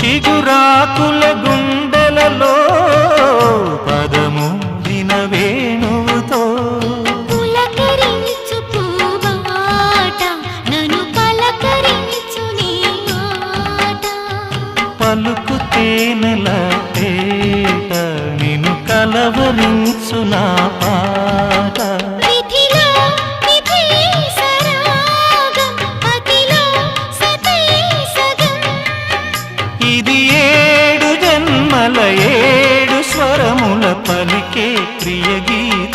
చిగురాకుల గుండెలలో పదమూదిన వేణువుతో పులకరించు పూబాట నన్ను పలకరించు నీ మాట పలుకు తేనెల తేట నిన్ను కలవరించు నా పాట విధిలో విధి సరాగం పతిలో సతే సగం ఇది 7 జన్మల 7 స్వరముల పలికే ప్రియ గీతం